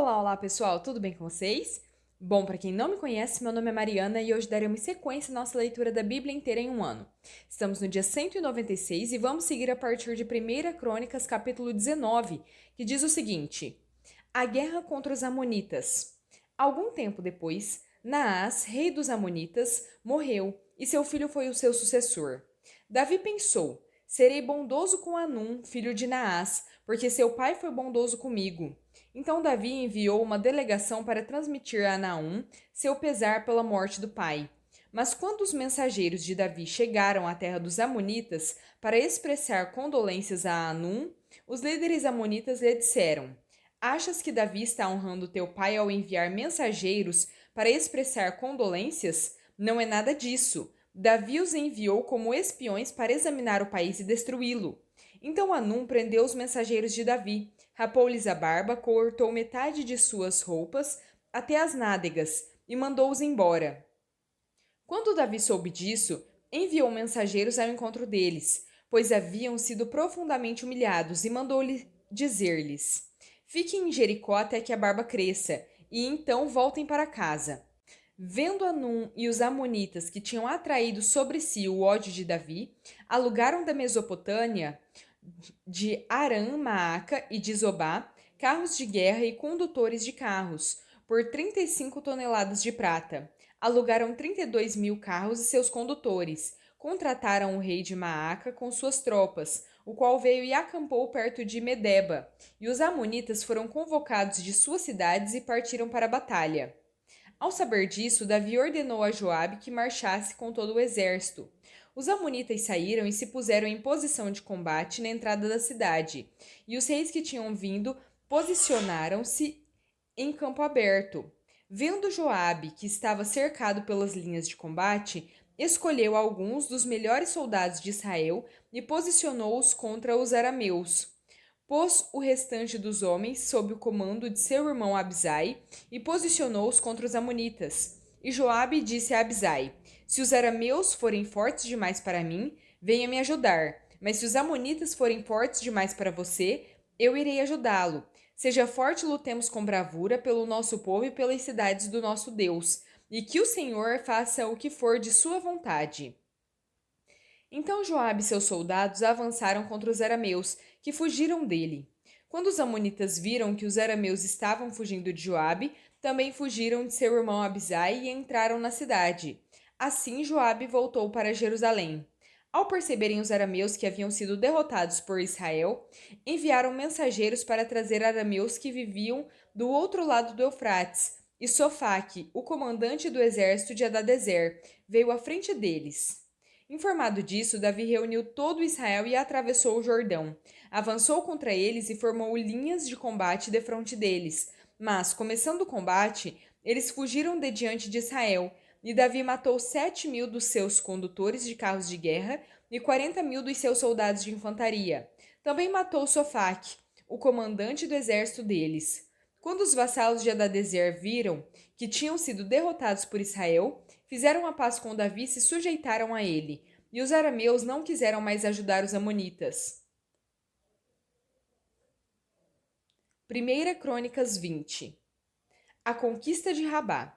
Olá, pessoal, tudo bem com vocês? Bom, para quem não me conhece, meu nome é Mariana e hoje daremos sequência à nossa leitura da Bíblia inteira em um ano. Estamos no dia 196 e vamos seguir a partir de 1 Crônicas, capítulo 19, que diz o seguinte: A guerra contra os Amonitas. Algum tempo depois, Naás, rei dos Amonitas, morreu e seu filho foi o seu sucessor. Davi pensou: serei bondoso com Anum, filho de Naás, porque seu pai foi bondoso comigo. Então Davi enviou uma delegação para transmitir a Naum seu pesar pela morte do pai. Mas quando os mensageiros de Davi chegaram à terra dos Amonitas para expressar condolências a Anum, os líderes amonitas lhe disseram: Achas que Davi está honrando teu pai ao enviar mensageiros para expressar condolências? Não é nada disso. Davi os enviou como espiões para examinar o país e destruí-lo. Então Anum prendeu os mensageiros de Davi, rapou-lhes a barba, cortou metade de suas roupas até as nádegas e mandou-os embora. Quando Davi soube disso, enviou mensageiros ao encontro deles, pois haviam sido profundamente humilhados, e mandou-lhe dizer-lhes: Fiquem em Jericó até que a barba cresça, e então voltem para casa. Vendo Anum e os amonitas que tinham atraído sobre si o ódio de Davi, alugaram da Mesopotâmia, de Aram, Maaca e de Zobá, carros de guerra e condutores de carros, por 35 toneladas de prata. Alugaram 32 mil carros e seus condutores. Contrataram o rei de Maaca com suas tropas, o qual veio e acampou perto de Medeba. E os amonitas foram convocados de suas cidades e partiram para a batalha. Ao saber disso, Davi ordenou a Joabe que marchasse com todo o exército. Os amonitas saíram e se puseram em posição de combate na entrada da cidade, e os reis que tinham vindo posicionaram-se em campo aberto. Vendo Joabe que estava cercado pelas linhas de combate, escolheu alguns dos melhores soldados de Israel e posicionou-os contra os arameus. Pôs o restante dos homens sob o comando de seu irmão Abisai e posicionou-os contra os amonitas. E Joabe disse a Abisai: Se os arameus forem fortes demais para mim, venha me ajudar. Mas se os amonitas forem fortes demais para você, eu irei ajudá-lo. Seja forte e lutemos com bravura pelo nosso povo e pelas cidades do nosso Deus, e que o Senhor faça o que for de sua vontade. Então Joabe e seus soldados avançaram contra os arameus, que fugiram dele. Quando os amonitas viram que os arameus estavam fugindo de Joabe, também fugiram de seu irmão Abisai e entraram na cidade. Assim Joabe voltou para Jerusalém. Ao perceberem os arameus que haviam sido derrotados por Israel, enviaram mensageiros para trazer arameus que viviam do outro lado do Eufrates, e Sofaque, o comandante do exército de Adadezer, veio à frente deles. Informado disso, Davi reuniu todo Israel e atravessou o Jordão. Avançou contra eles e formou linhas de combate defronte deles. Mas, começando o combate, eles fugiram de diante de Israel, e Davi matou 7.000 dos seus condutores de carros de guerra e 40.000 dos seus soldados de infantaria. Também matou Sofaque, o comandante do exército deles. Quando os vassalos de Adadezer viram que tinham sido derrotados por Israel, fizeram a paz com Davi e se sujeitaram a ele, e os arameus não quiseram mais ajudar os amonitas. 1 Crônicas 20. A conquista de Rabá.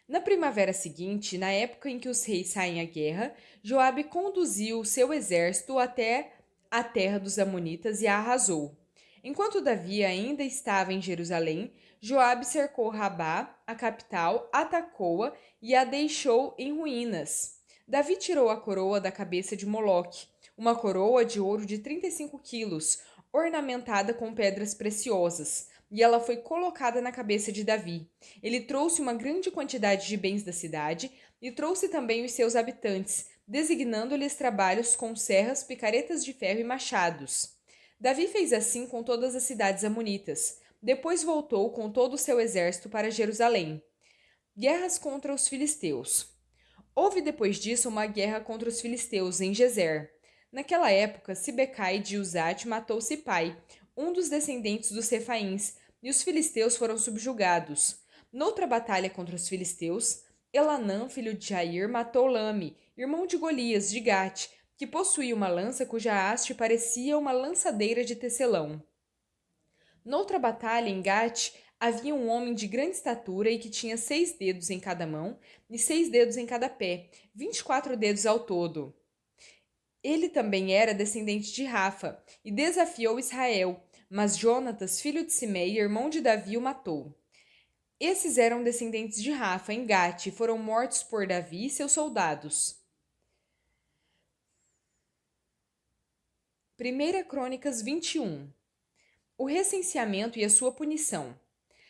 Na primavera seguinte, na época em que os reis saem à guerra, Joabe conduziu o seu exército até a terra dos amonitas e a arrasou. Enquanto Davi ainda estava em Jerusalém, Joabe cercou Rabá, a capital, atacou-a e a deixou em ruínas. Davi tirou a coroa da cabeça de Moloque, uma coroa de ouro de 35 quilos, ornamentada com pedras preciosas, e ela foi colocada na cabeça de Davi. Ele trouxe uma grande quantidade de bens da cidade e trouxe também os seus habitantes, designando-lhes trabalhos com serras, picaretas de ferro e machados. Davi fez assim com todas as cidades amonitas. Depois voltou com todo o seu exército para Jerusalém. Guerras contra os filisteus. Houve depois disso uma guerra contra os filisteus em Gezer. Naquela época, Sibecai de Uzate matou Sipai, um dos descendentes dos Refaíns, e os filisteus foram subjugados. Noutra batalha contra os filisteus, Elanã, filho de Jair, matou Lame, irmão de Golias, de Gate, que possuía uma lança cuja haste parecia uma lançadeira de tecelão. Noutra batalha em Gate, Havia um homem de grande estatura e que tinha 6 dedos em cada mão e 6 dedos em cada pé, 24 dedos ao todo. Ele também era descendente de Rafa e desafiou Israel, mas Jonatas, filho de Simei, irmão de Davi, o matou. Esses eram descendentes de Rafa em Gate e foram mortos por Davi e seus soldados. 1 Crônicas 21. O recenseamento e a sua punição.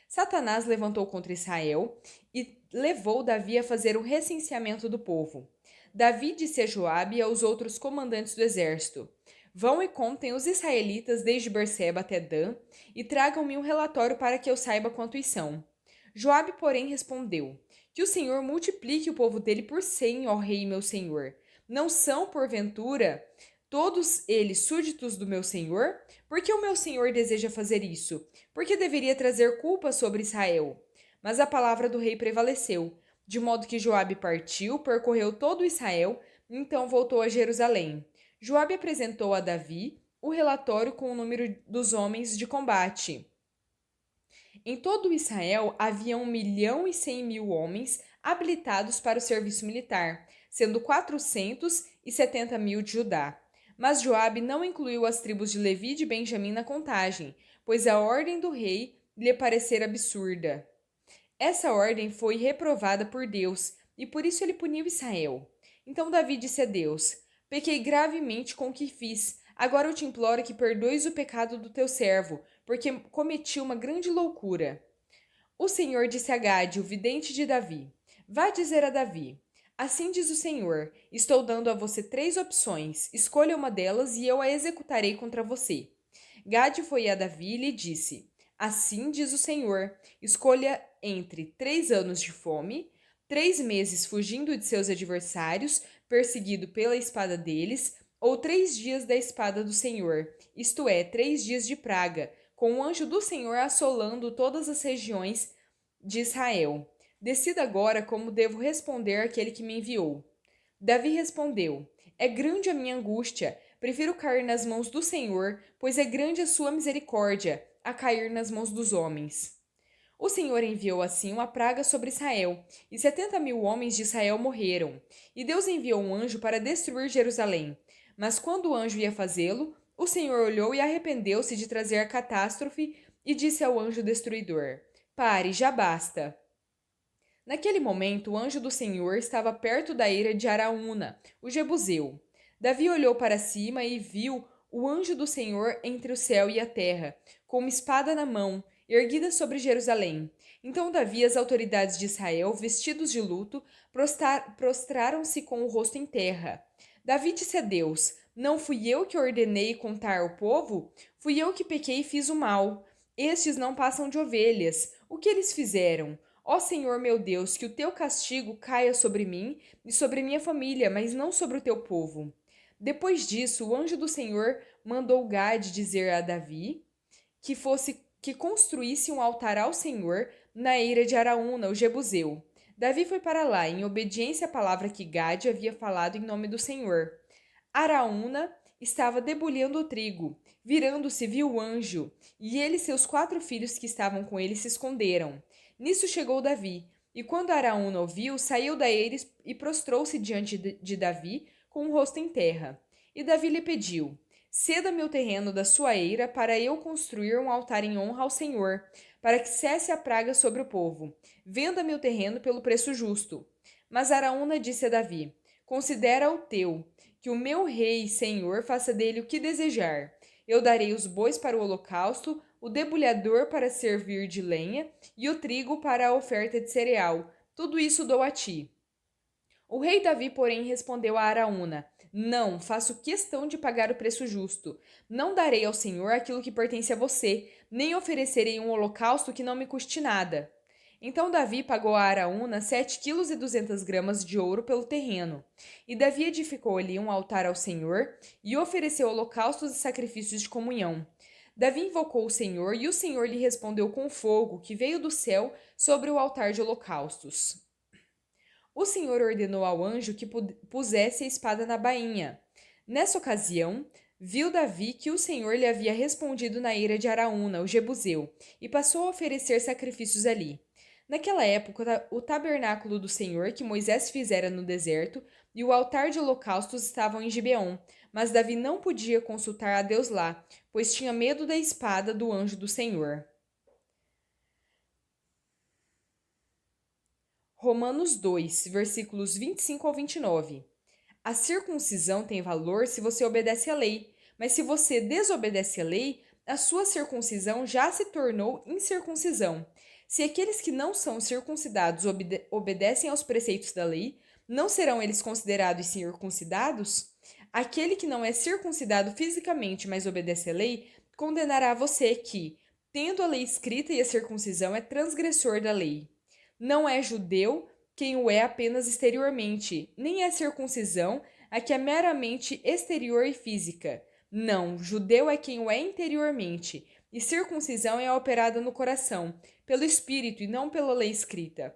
Satanás levantou contra Israel e levou Davi a fazer o recenseamento do povo. Davi disse a Joabe e aos outros comandantes do exército: Vão e contem os israelitas desde Berseba até Dan e tragam-me um relatório para que eu saiba quantos são. Joabe, porém, respondeu: Que o Senhor multiplique o povo dele por 100, ó rei meu senhor. Não são, porventura, todos eles súditos do meu senhor? Por que o meu senhor deseja fazer isso? Porque deveria trazer culpa sobre Israel. Mas a palavra do rei prevaleceu, de modo que Joabe partiu, percorreu todo Israel, e então voltou a Jerusalém. Joabe apresentou a Davi o relatório com o número dos homens de combate. Em todo Israel havia 1.100.000 homens habilitados para o serviço militar, sendo 470.000 de Judá. Mas Joabe não incluiu as tribos de Levi e de Benjamim na contagem, pois a ordem do rei lhe parecera absurda. Essa ordem foi reprovada por Deus, e por isso ele puniu Israel. Então Davi disse a Deus: Pequei gravemente com o que fiz. Agora eu te imploro que perdoes o pecado do teu servo, porque cometi uma grande loucura. O Senhor disse a Gade, o vidente de Davi: Vá dizer a Davi: Assim diz o Senhor: Estou dando a você 3 opções. Escolha uma delas e eu a executarei contra você. Gade foi a Davi e lhe disse: Assim diz o Senhor: Escolha entre 3 anos de fome, 3 meses fugindo de seus adversários, perseguido pela espada deles, ou 3 dias da espada do Senhor, isto é, 3 dias de praga, com o anjo do Senhor assolando todas as regiões de Israel. Decida agora como devo responder àquele que me enviou. Davi respondeu: É grande a minha angústia. Prefiro cair nas mãos do Senhor, pois é grande a sua misericórdia, a cair nas mãos dos homens. O Senhor enviou assim uma praga sobre Israel, e 70.000 homens de Israel morreram. E Deus enviou um anjo para destruir Jerusalém. Mas quando o anjo ia fazê-lo, o Senhor olhou e arrependeu-se de trazer a catástrofe e disse ao anjo destruidor: Pare, já basta. Naquele momento, o anjo do Senhor estava perto da eira de Araúna, o Jebuseu. Davi olhou para cima e viu o anjo do Senhor entre o céu e a terra, com uma espada na mão, erguida sobre Jerusalém. Então Davi e as autoridades de Israel, vestidos de luto, prostraram-se com o rosto em terra. Davi disse a Deus: Não fui eu que ordenei contar ao povo? Fui eu que pequei e fiz o mal. Estes não passam de ovelhas. O que eles fizeram? Ó Senhor meu Deus, que o teu castigo caia sobre mim e sobre minha família, mas não sobre o teu povo. Depois disso, o anjo do Senhor mandou Gade dizer a Davi que construísse um altar ao Senhor na eira de Araúna, o Jebuseu. Davi foi para lá, em obediência à palavra que Gade havia falado em nome do Senhor. Araúna estava debulhando o trigo. Virando-se, viu o anjo, e ele e seus 4 filhos que estavam com ele se esconderam. Nisso chegou Davi, e quando Araúna ouviu, saiu da eira e prostrou-se diante de Davi, com o rosto em terra. E Davi lhe pediu: Ceda-me o terreno da sua eira para eu construir um altar em honra ao Senhor, para que cesse a praga sobre o povo. Venda-me o terreno pelo preço justo. Mas Araúna disse a Davi: Considera o teu, que o meu rei e senhor faça dele o que desejar. Eu darei os bois para o holocausto, o debulhador para servir de lenha e o trigo para a oferta de cereal. Tudo isso dou a ti. O rei Davi, porém, respondeu a Araúna: Não, faço questão de pagar o preço justo. Não darei ao Senhor aquilo que pertence a você, nem oferecerei um holocausto que não me custe nada. Então Davi pagou a Araúna 7,2 kg de ouro pelo terreno. E Davi edificou ali um altar ao Senhor e ofereceu holocaustos e sacrifícios de comunhão. Davi invocou o Senhor e o Senhor lhe respondeu com fogo que veio do céu sobre o altar de holocaustos. O Senhor ordenou ao anjo que pusesse a espada na bainha. Nessa ocasião, Viu Davi que o Senhor lhe havia respondido na ira de Araúna, o Jebuseu, e passou a oferecer sacrifícios ali. Naquela época, o tabernáculo do Senhor que Moisés fizera no deserto e o altar de holocaustos estavam em Gibeon, mas Davi não podia consultar a Deus lá, pois tinha medo da espada do anjo do Senhor. Romanos 2, versículos 25 ao 29. A circuncisão tem valor se você obedece à lei, mas se você desobedece à lei, a sua circuncisão já se tornou incircuncisão. Se aqueles que não são circuncidados obedecem aos preceitos da lei, não serão eles considerados circuncidados? Aquele que não é circuncidado fisicamente, mas obedece à lei, condenará você que, tendo a lei escrita e a circuncisão, é transgressor da lei. Não é judeu quem o é apenas exteriormente, nem é circuncisão a que é meramente exterior e física. Não, judeu é quem o é interiormente, e circuncisão é operada no coração, pelo Espírito e não pela lei escrita.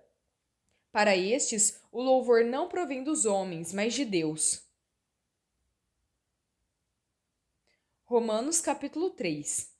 Para estes, o louvor não provém dos homens, mas de Deus. Romanos capítulo 3.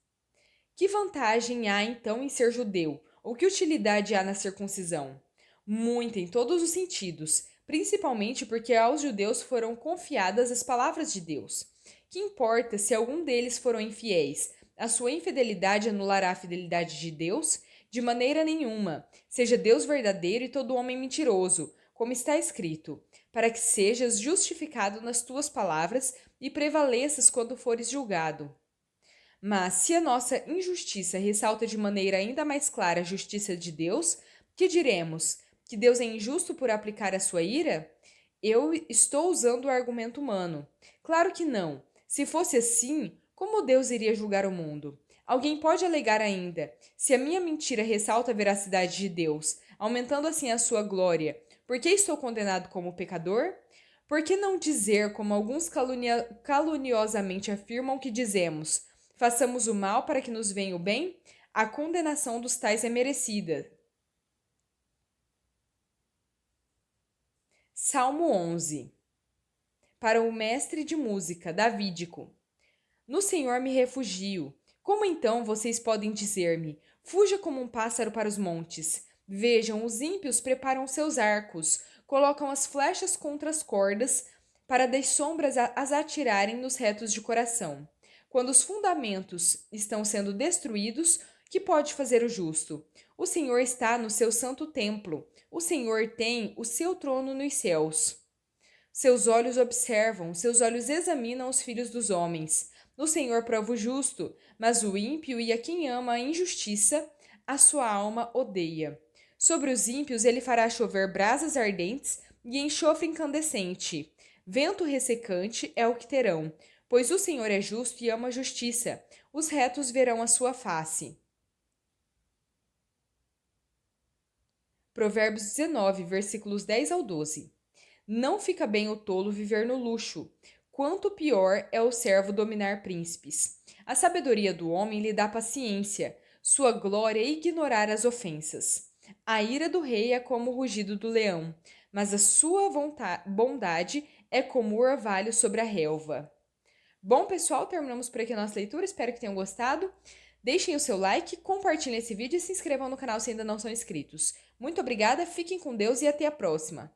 Que vantagem há então em ser judeu? Ou que utilidade há na circuncisão? Muita em todos os sentidos, principalmente porque aos judeus foram confiadas as palavras de Deus. Que importa se algum deles foram infiéis? A sua infidelidade anulará a fidelidade de Deus? De maneira nenhuma. Seja Deus verdadeiro e todo homem mentiroso, como está escrito, para que sejas justificado nas tuas palavras e prevaleças quando fores julgado. Mas se a nossa injustiça ressalta de maneira ainda mais clara a justiça de Deus, que diremos? Que Deus é injusto por aplicar a sua ira? Eu estou usando o argumento humano. Claro que não. Se fosse assim, como Deus iria julgar o mundo? Alguém pode alegar ainda: se a minha mentira ressalta a veracidade de Deus, aumentando assim a sua glória, por que estou condenado como pecador? Por que não dizer, como alguns caluniosamente afirmam que dizemos: façamos o mal para que nos venha o bem? A condenação dos tais é merecida. Salmo 11. Para o mestre de música, davídico. No Senhor me refugio. Como então vocês podem dizer-me: fuja como um pássaro para os montes? Vejam, os ímpios preparam seus arcos, colocam as flechas contra as cordas, para das sombras as atirarem nos retos de coração. Quando os fundamentos estão sendo destruídos, que pode fazer o justo? O Senhor está no seu santo templo. O Senhor tem o seu trono nos céus. Seus olhos observam, seus olhos examinam os filhos dos homens. O Senhor prova o justo, mas o ímpio e a quem ama a injustiça, a sua alma odeia. Sobre os ímpios ele fará chover brasas ardentes e enxofre incandescente. Vento ressecante é o que terão, pois o Senhor é justo e ama a justiça. Os retos verão a sua face. Provérbios 19, versículos 10 ao 12. Não fica bem o tolo viver no luxo, quanto pior é o servo dominar príncipes. A sabedoria do homem lhe dá paciência, sua glória é ignorar as ofensas. A ira do rei é como o rugido do leão, mas a sua bondade é como o orvalho sobre a relva. Bom, pessoal, terminamos por aqui a nossa leitura. Espero que tenham gostado. Deixem o seu like, compartilhem esse vídeo e se inscrevam no canal se ainda não são inscritos. Muito obrigada, fiquem com Deus e até a próxima!